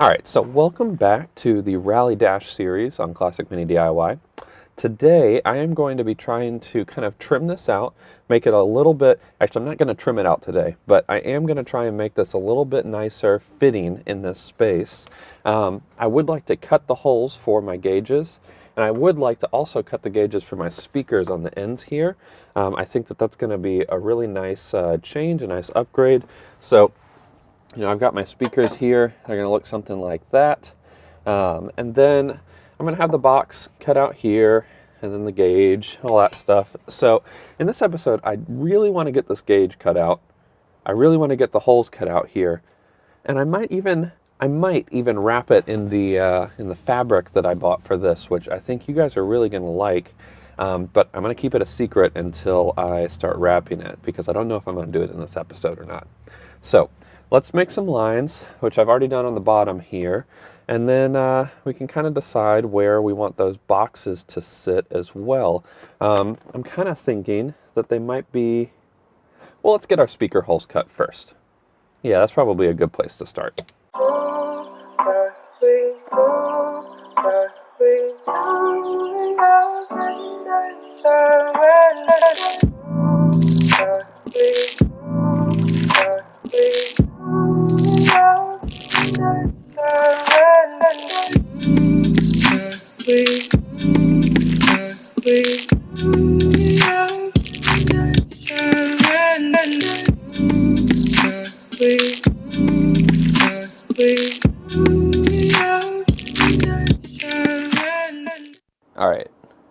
Alright, so welcome back to the Rally Dash series on Classic Mini DIY. Today I am going to be trying to kind of trim this out, make it a little bit, actually I'm not going to trim it out today, but I am going to try and make this a little bit nicer fitting in this space. I would like to cut the holes for my gauges, and I would like to also cut the gauges for my speakers on the ends here. I think that that's going to be a really nice change, a nice upgrade. So I've got my speakers here. They're going to look something like that. And then I'm going to have the box cut out here, and then the gauge, all that stuff. So in this episode, I really want to get this gauge cut out. I really want to get the holes cut out here. And I might even wrap it in the fabric that I bought for this, which I think you guys are really going to like. But I'm going to keep it a secret until I start wrapping it, because I don't know if I'm going to do it in this episode or not. So let's make some lines, which I've already done on the bottom here, and then we can kind of decide where we want those boxes to sit as well. I'm kind of thinking that they might be, well, let's get our speaker holes cut first. Yeah, that's probably a good place to start.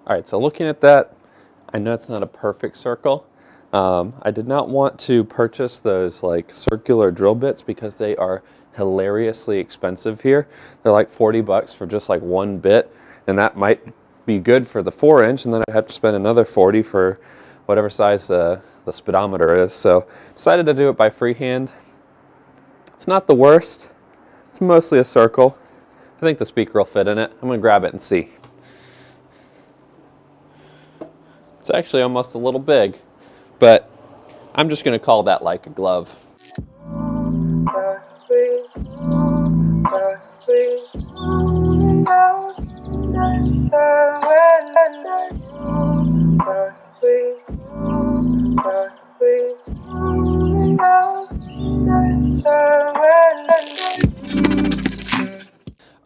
All right, so looking at that, I know it's not a perfect circle. I did not want to purchase those like circular drill bits because they are hilariously expensive here. They're like 40 bucks for just like one bit, and that might be good for the 4-inch, and then I'd have to spend another 40 for whatever size the speedometer is. So decided to do it by freehand. It's not the worst. It's mostly a circle. I think the speaker will fit in it. I'm going to grab it and see. It's actually almost a little big, but I'm just going to call that like a glove.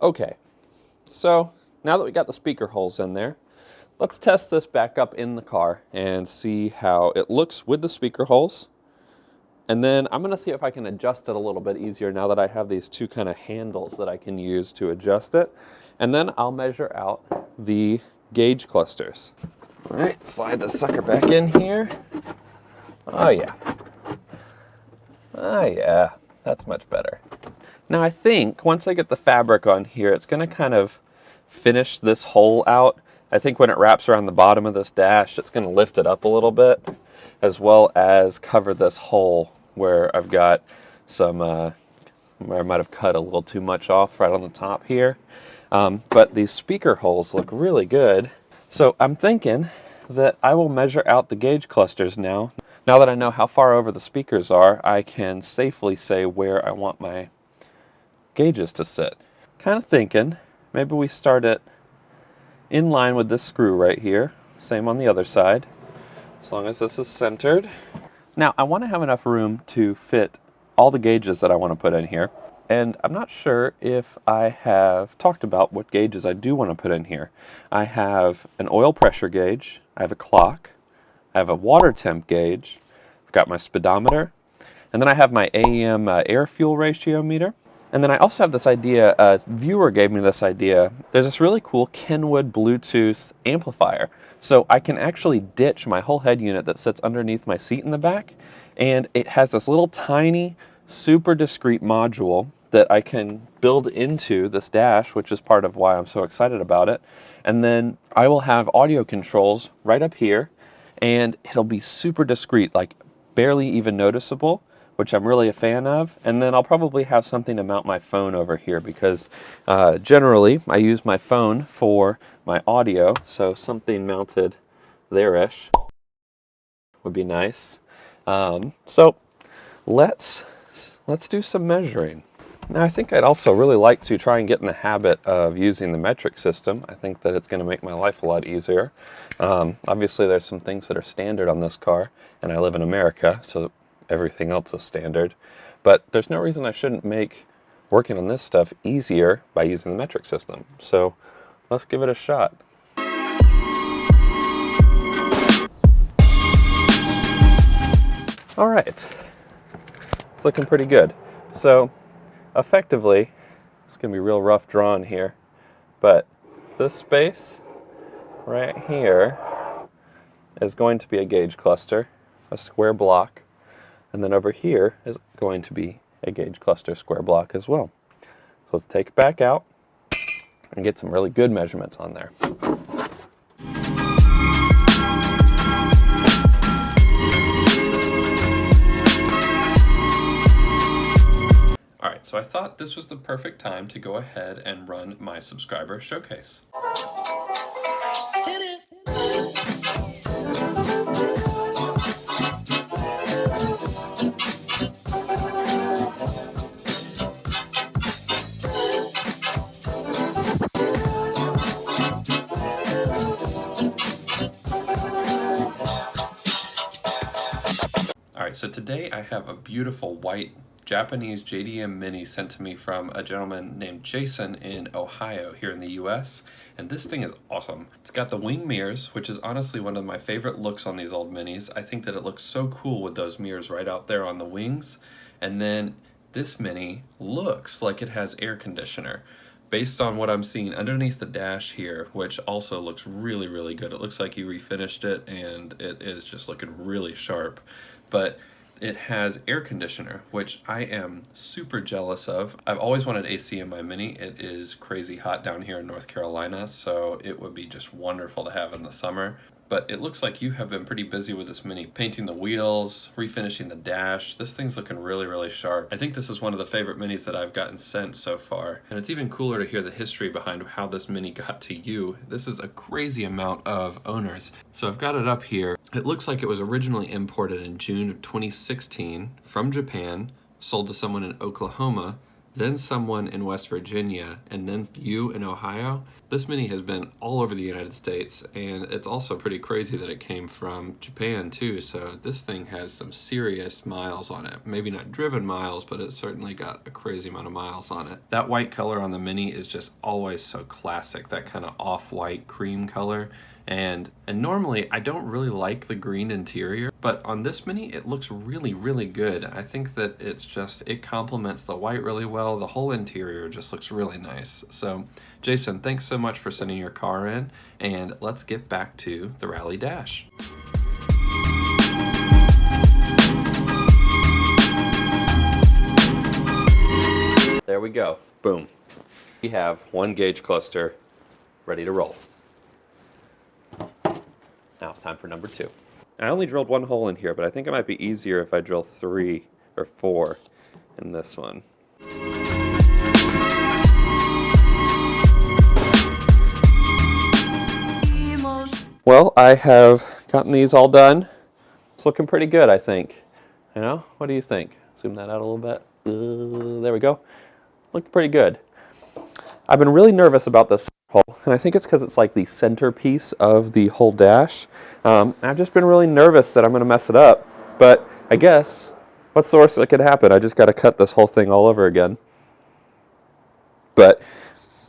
Okay, so now that we got the speaker holes in there, let's test this back up in the car and see how it looks with the speaker holes. And then I'm going to see if I can adjust it a little bit easier now that I have these two kind of handles that I can use to adjust it. And then I'll measure out the gauge clusters. All right, slide the sucker back in here. Oh yeah. Oh yeah, that's much better. Now I think once I get the fabric on here, it's going to kind of finish this hole out. I think when it wraps around the bottom of this dash, it's going to lift it up a little bit, as well as cover this hole where I've got some, where I might have cut a little too much off right on the top here. But these speaker holes look really good. So I'm thinking that I will measure out the gauge clusters now. Now that I know how far over the speakers are, I can safely say where I want my gauges to sit. Kind of thinking maybe we start it in line with this screw right here. Same on the other side, as long as this is centered. Now I want to have enough room to fit all the gauges that I want to put in here. And I'm not sure if I have talked about what gauges I do want to put in here. I have an oil pressure gauge, I have a clock, I have a water temp gauge, I've got my speedometer, and then I have my AEM air-fuel ratio meter. And then I also have this idea, a viewer gave me this idea. There's this really cool Kenwood Bluetooth amplifier. So I can actually ditch my whole head unit that sits underneath my seat in the back. And it has this little tiny, super discreet module that I can build into this dash, which is part of why I'm so excited about it. And then I will have audio controls right up here, and it'll be super discreet, like barely even noticeable, which I'm really a fan of. And then I'll probably have something to mount my phone over here, because generally I use my phone for my audio, so something mounted there-ish would be nice. So let's do some measuring. Now I think I'd also really like to try and get in the habit of using the metric system. I think that it's going to make my life a lot easier. Obviously there's some things that are standard on this car, and I live in America, so everything else is standard. But there's no reason I shouldn't make working on this stuff easier by using the metric system. So let's give it a shot. All right, it's looking pretty good. So effectively, it's going to be real rough drawn here, but this space right here is going to be a gauge cluster, a square block, and then over here is going to be a gauge cluster square block as well. So let's take it back out and get some really good measurements on there. Alright, so I thought this was the perfect time to go ahead and run my subscriber showcase. Alright, so today I have a beautiful white Japanese JDM Mini sent to me from a gentleman named Jason in Ohio here in the US, and this thing is awesome. It's got the wing mirrors, which is honestly one of my favorite looks on these old Minis. I think that it looks so cool with those mirrors right out there on the wings. And then this Mini looks like it has air conditioner. Based on what I'm seeing underneath the dash here, which also looks really, really good. It looks like you refinished it and it is just looking really sharp. But it has air conditioner, which I am super jealous of. I've always wanted AC in my Mini. It is crazy hot down here in North Carolina, so it would be just wonderful to have in the summer. But it looks like you have been pretty busy with this Mini, painting the wheels, refinishing the dash. This thing's looking really, really sharp. I think this is one of the favorite Minis that I've gotten sent so far. And it's even cooler to hear the history behind how this Mini got to you. This is a crazy amount of owners. So I've got it up here. It looks like it was originally imported in June of 2016 from Japan, sold to someone in Oklahoma, then someone in West Virginia, and then you in Ohio. This Mini has been all over the United States, and it's also pretty crazy that it came from Japan too, so this thing has some serious miles on it. Maybe not driven miles, but it's certainly got a crazy amount of miles on it. That white color on the Mini is just always so classic, that kind of off-white cream color. And normally I don't really like the green interior, but on this Mini it looks really, really good. I think that it complements the white really well. The whole interior just looks really nice. So Jason, thanks so much for sending your car in, and let's get back to the Rally Dash. There we go. Boom. We have one gauge cluster ready to roll. Now it's time for number 2. I only drilled one hole in here, but I think it might be easier if I drill 3 or 4 in this one. Well, I have gotten these all done. It's looking pretty good, I think. You know, what do you think? Zoom that out a little bit. There we go. Looking pretty good. I've been really nervous about this hole, and I think it's because it's like the centerpiece of the whole dash. I've just been really nervous that I'm going to mess it up, but I guess what's the worst that could happen? I just got to cut this whole thing all over again. But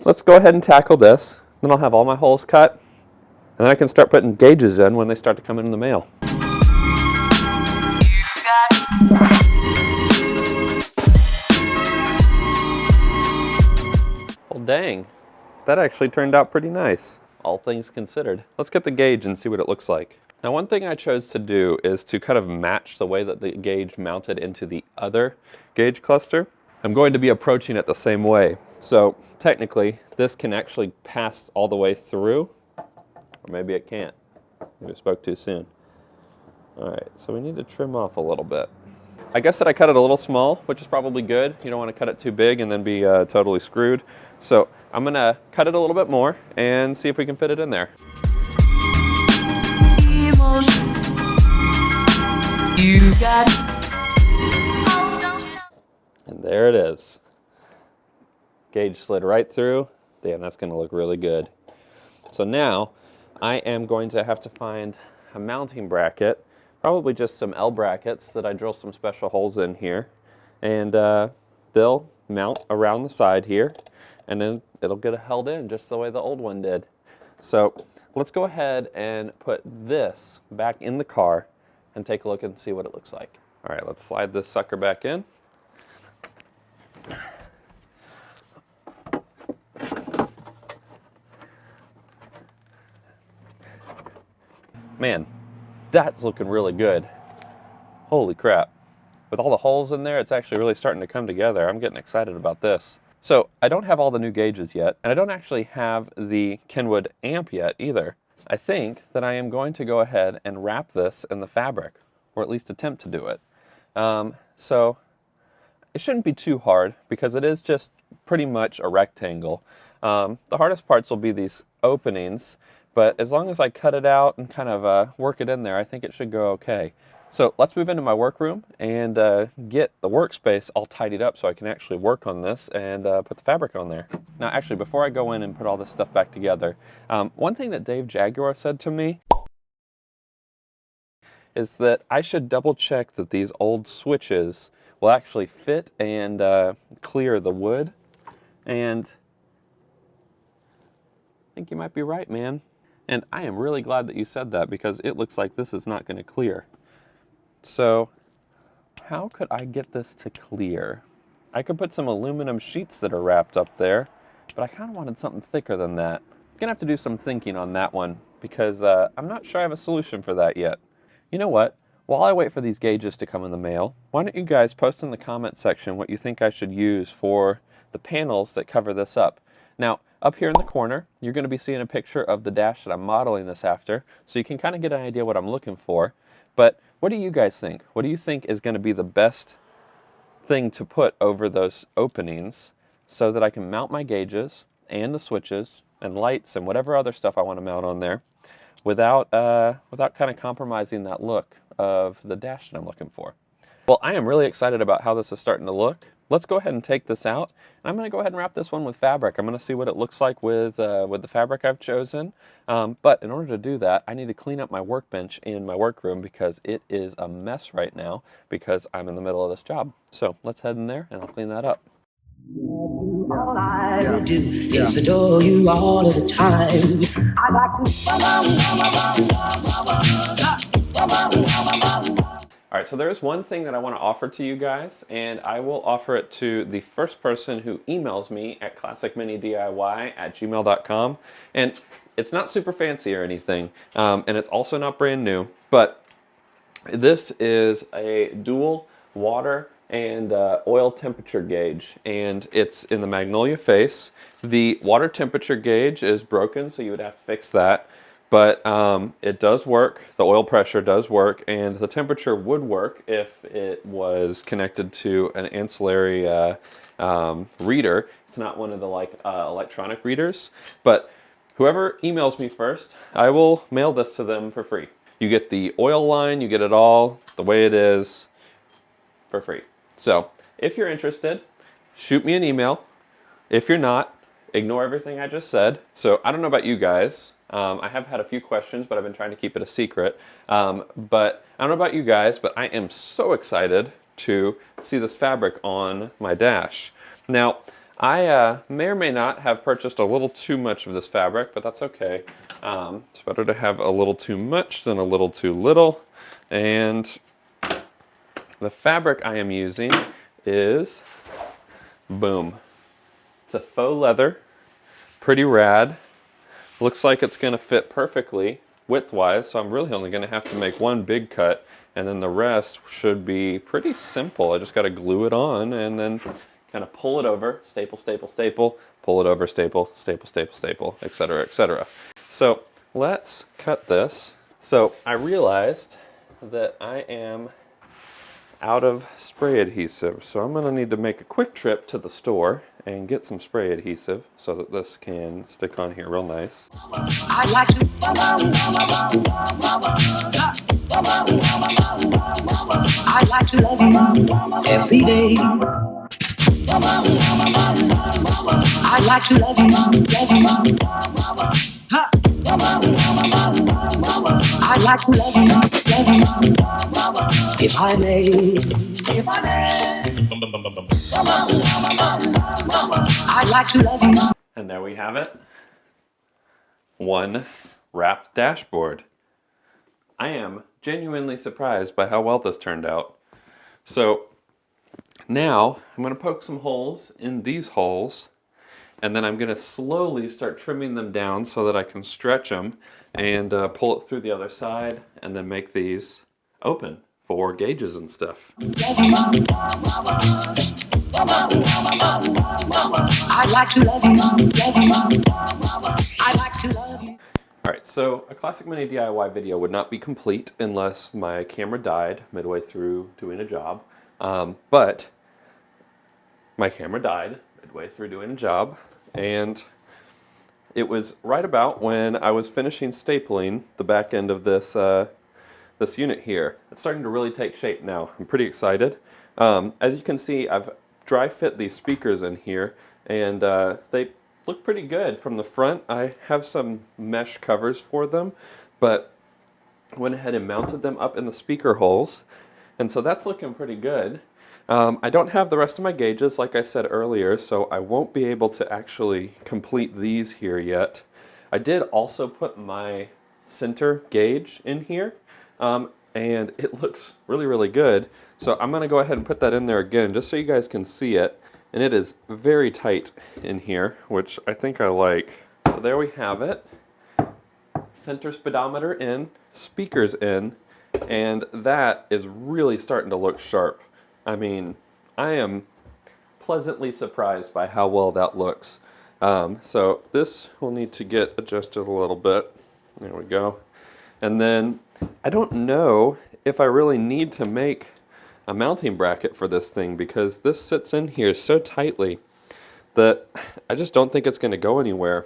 let's go ahead and tackle this. Then I'll have all my holes cut, and then I can start putting gauges in when they start to come in the mail. Well, dang. That actually turned out pretty nice, all things considered. Let's get the gauge and see what it looks like. Now, one thing I chose to do is to kind of match the way that the gauge mounted into the other gauge cluster. I'm going to be approaching it the same way. So technically, this can actually pass all the way through, or maybe it can't. Maybe I spoke too soon. All right, so we need to trim off a little bit. I guess that I cut it a little small, which is probably good. You don't want to cut it too big and then be totally screwed. So I'm going to cut it a little bit more and see if we can fit it in there. And there it is. Gage slid right through. Damn, that's going to look really good. So now I am going to have to find a mounting bracket, probably just some L brackets that I drill some special holes in here. And they'll mount around the side here, and then it'll get held in just the way the old one did. So let's go ahead and put this back in the car and take a look and see what it looks like. All right, let's slide this sucker back in. Man, that's looking really good. Holy crap. With all the holes in there, it's actually really starting to come together. I'm getting excited about this. So I don't have all the new gauges yet, and I don't actually have the Kenwood amp yet either. I think that I am going to go ahead and wrap this in the fabric, or at least attempt to do it. So it shouldn't be too hard because it is just pretty much a rectangle. The hardest parts will be these openings, but as long as I cut it out and kind of work it in there, I think it should go okay. So let's move into my workroom and get the workspace all tidied up so I can actually work on this and put the fabric on there. Now actually, before I go in and put all this stuff back together, one thing that Dave Jaguar said to me is that I should double check that these old switches will actually fit and clear the wood. And I think you might be right, man. And I am really glad that you said that because it looks like this is not going to clear. So how could I get this to clear? I could put some aluminum sheets that are wrapped up there, but I kind of wanted something thicker than that. I'm going to have to do some thinking on that one because I'm not sure I have a solution for that yet. You know what? While I wait for these gauges to come in the mail, why don't you guys post in the comment section what you think I should use for the panels that cover this up. Now, up here in the corner, you're going to be seeing a picture of the dash that I'm modeling this after, so you can kind of get an idea what I'm looking for. But what do you guys think? What do you think is going to be the best thing to put over those openings so that I can mount my gauges and the switches and lights and whatever other stuff I want to mount on there without kind of compromising that look of the dash that I'm looking for? Well, I am really excited about how this is starting to look. Let's go ahead and take this out. And I'm going to go ahead and wrap this one with fabric. I'm going to see what it looks like with the fabric I've chosen. But in order to do that, I need to clean up my workbench in my workroom because it is a mess right now because I'm in the middle of this job. So let's head in there and I'll clean that up. All I do is adore you all of the time. I like to. All right, so there's one thing that I want to offer to you guys, and I will offer it to the first person who emails me at classicminidiy@gmail.com. And it's not super fancy or anything, and it's also not brand new, but this is a dual water and oil temperature gauge, and it's in the magnolia face. The water temperature gauge is broken, so you would have to fix that. But it does work, the oil pressure does work, and the temperature would work if it was connected to an ancillary reader. It's not one of the electronic readers, but whoever emails me first, I will mail this to them for free. You get the oil line, you get it all the way it is for free. So if you're interested, shoot me an email. If you're not, ignore everything I just said. So I don't know about you guys. I have had a few questions, but I've been trying to keep it a secret. But I don't know about you guys, but I am so excited to see this fabric on my dash. Now, I may or may not have purchased a little too much of this fabric, but that's okay. It's better to have a little too much than a little too little. And the fabric I am using is, boom. It's a faux leather, pretty rad. Looks like it's going to fit perfectly width-wise, so I'm really only going to have to make one big cut, and then the rest should be pretty simple. I just got to glue it on and then kind of pull it over, staple, staple, staple, pull it over, staple, staple, staple, staple, etc., etc. So let's cut this. So I realized that I am out of spray adhesive, so I'm going to need to make a quick trip to the store and get some spray adhesive so that this can stick on here real nice. I like to. I like to love you every day. I'd like to love you, love you. Ha! I'd like to love you, if I may. If I may. I'd like to love you. And there we have it. One wrapped dashboard. I am genuinely surprised by how well this turned out. So now I'm going to poke some holes in these holes, and then I'm going to slowly start trimming them down so that I can stretch them and pull it through the other side, and then make these open for gauges and stuff. I'd like to love you, love you. I'd like to love you. Alright, so a Classic Mini DIY video would not be complete unless my camera died midway through doing a job. But my camera died midway through doing a job, and it was right about when I was finishing stapling the back end of this this unit here. It's starting to really take shape now. I'm pretty excited. As you can see, I've dry fit these speakers in here, and they look pretty good from the front. I have some mesh covers for them, but I went ahead and mounted them up in the speaker holes, and so that's looking pretty good. I don't have the rest of my gauges, like I said earlier, so I won't be able to actually complete these here yet. I did also put my center gauge in here, and it looks really, really good. So I'm going to go ahead and put that in there again, just so you guys can see it. And it is very tight in here, which I think I like. So there we have it. Center speedometer in, speakers in, and that is really starting to look sharp. I mean, I am pleasantly surprised by how well that looks. So this will need to get adjusted a little bit. There we go. And then I don't know if I really need to make a mounting bracket for this thing, because this sits in here so tightly that I just don't think it's going to go anywhere.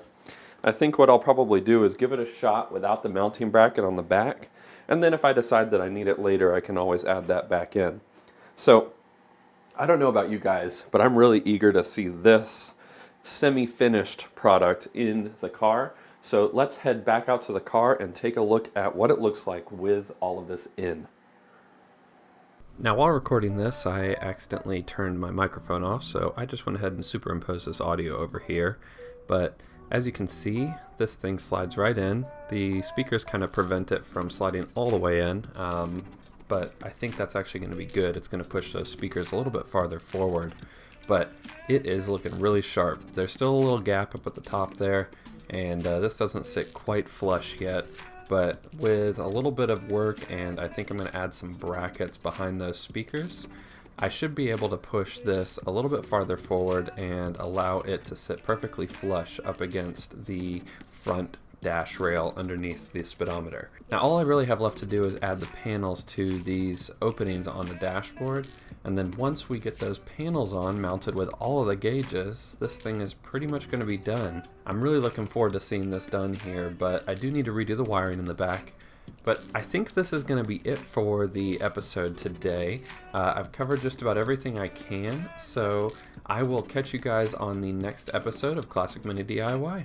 I think what I'll probably do is give it a shot without the mounting bracket on the back, and then if I decide that I need it later, I can always add that back in. So I don't know about you guys, but I'm really eager to see this semi-finished product in the car. So let's head back out to the car and take a look at what it looks like with all of this in. Now, while recording this, I accidentally turned my microphone off, so I just went ahead and superimposed this audio over here. But as you can see, this thing slides right in. The speakers kind of prevent it from sliding all the way in, but I think that's actually going to be good. It's going to push those speakers a little bit farther forward, but it is looking really sharp. There's still a little gap up at the top there, and this doesn't sit quite flush yet. But with a little bit of work, and I think I'm going to add some brackets behind those speakers, I should be able to push this a little bit farther forward and allow it to sit perfectly flush up against the front dash rail underneath the speedometer. Now all I really have left to do is add the panels to these openings on the dashboard, and then once we get those panels on, mounted with all of the gauges, this thing is pretty much going to be done. I'm really looking forward to seeing this done here, but I do need to redo the wiring in the back. But I think this is going to be it for the episode today. I've covered just about everything I can, so I will catch you guys on the next episode of Classic Mini DIY.